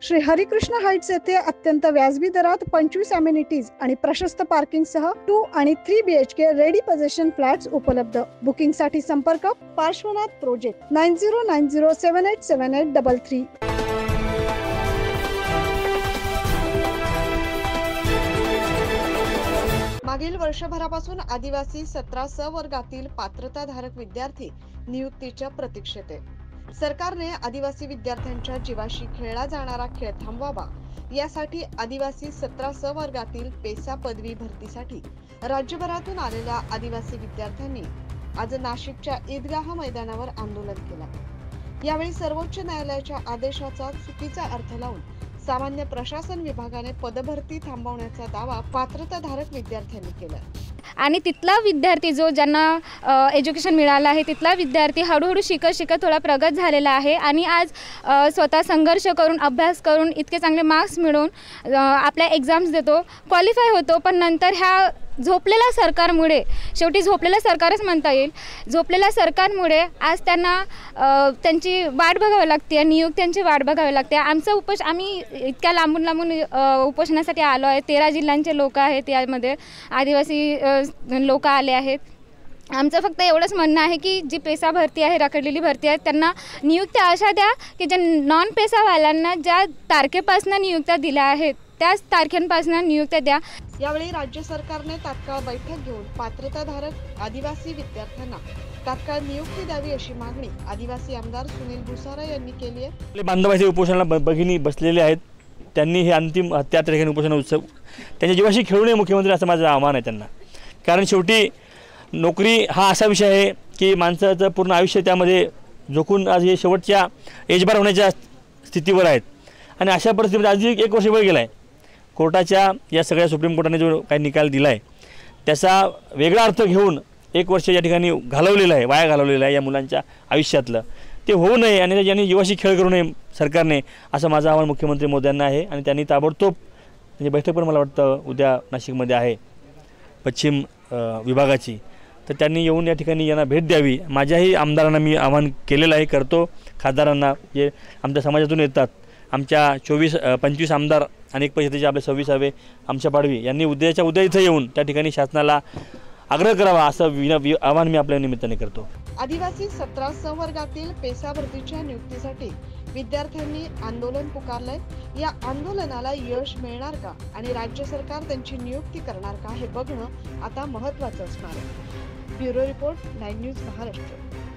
Shri Harikrishna Heights येथे अत्यंत व्याजबी दरात 25 अमेनिटीज आणि प्रशस्त पार्किंग सह 2 आणि 3 BHK रेडी पोझिशन फ्लॅट्स उपलब्ध। बुकिंग साठी संपर्क पार्श्वनाथ प्रोजेक्ट 9090787833। मागील वर्षभरापासून आदिवासी 17 स वर्गातील पात्रताधारक विद्यार्थी नियुक्तीच्या प्रतीक्षेत आहेत। सरकारने आदिवासी विद्यार्थ्यांच्या जीवाशी खेळला जाणारा खेळ थांबवावा यासाठी आदिवासी 17 स वर्गातील पेसा पदवी भरतीसाठी राज्यभरातून आलेल्या आदिवासी विद्यार्थ्यांनी आज नाशिकच्या ईदगाह मैदानावर आंदोलन केलं। यावेळी सर्वोच्च न्यायालयाच्या आदेशाचा चुकीचा अर्थ लावून सामान्य प्रशासन विभागाने पदभरती थांबवण्याचा दावा पात्रताधारक विद्यार्थ्यांनी केला आणि तिथला विद्यार्थी जो ज्यांना एज्युकेशन मिळालं आहे तिथला विद्यार्थी हळूहळू शिकत थोडा प्रगत झालेला आहे आणि आज स्वतः संघर्ष करून अभ्यास करून इतके चांगले मार्क्स मिळवून आपल्या एक्झाम्स देतो, क्वालिफाय होतो। पण नंतर ह्या झोपलेल्या सरकारमुळे, शेवटी झोपलेलं सरकारच म्हणता येईल, झोपलेल्या सरकारमुळे आज त्यांना त्यांची वाट बघावी लागते, नियुक्त्यांची वाट बघावी लागते। आम्ही इतक्या लांबून उपोषणासाठी आलो आहे। 13 जिल्ह्यांचे लोक आहेत, यामध्ये आदिवासी लोक आले आहेत। आमचं फक्त एवढंच म्हणणं आहे की जी पेसा भरती आहे, रखडलेली भरती आहे, त्यांना नियुक्त्या अशा द्या की ज्या नॉन पेसावाल्यांना ज्या तारखेपासून नियुक्त्या दिल्या आहेत त्याच तारखेपासून नियुक्त्या द्या। यावेळी राज्य सरकारने तात्काळ बैठक घेऊन पात्रताधारक आदिवासी विद्यार्थ्यांना तात्काळ नियुक्ती द्यावी अशी मागणी आदिवासी आमदार सुनील भुसारा यांनी केली आहे। आपले बांधवाचे उपोषणाला भगिनी बसलेले आहेत, त्यांनी हे अंतिम हत्यात्रेखीने उपोषण उत्सव त्यांच्या जीवाशी खेळू नये मुख्यमंत्री, असं माझं आव्हान आहे त्यांना। कारण शेवटी नोकरी हा असा विषय आहे की माणसाचं पूर्ण आयुष्य त्यामध्ये जोखून आज हे शेवटच्या एजबार होण्याच्या स्थितीवर आहेत आणि अशा परिस्थितीमध्ये आज 1 वर्ष वेळ गेला आहे। कोर्टाच्या या सगळ्या सुप्रीम कोर्टाने जो काही निकाल दिला आहे त्याचा वेगळा अर्थ घेऊन 1 वर्ष या ठिकाणी घालवलेलं आहे, वाया घालवलेलं आहे या मुलांच्या आयुष्यातलं, ते होऊ नये आणि यांनी जीवाशी खेळ करू नये सरकारने, असं माझं आव्हान मुख्यमंत्री मोदयांना आहे। आणि त्यांनी ताबडतोब म्हणजे बैठक पण मला वाटतं उद्या नाशिकमध्ये आहे पश्चिम विभागाची, तर त्यांनी येऊन या ठिकाणी यांना भेट द्यावी। माझ्याही आमदारांना मी आवाहन केलेलं आहे, करतो खासदारांना, जे आमच्या समाजातून येतात, आमच्या 25 आमदार आणि एक परिषदेचे आपले 26 आमच्या पाडवी यांनी उद्याच्या उद्या इथं येऊन त्या ठिकाणी शासनाला आग्रह करावा असं आवाहन मी आपल्या निमित्ताने करतो। आदिवासी 17 स वर्गातील पेसा भरतीच्या नियुक्तीसाठी विद्यार्थ्यांनी आंदोलन पुकारलंय। या आंदोलनाला यश मिळणार का आणि राज्य सरकार त्यांची नियुक्ती करणार का हे बघणं आता महत्त्वाचं असणार आहे। Bureau report 9 news Maharashtra.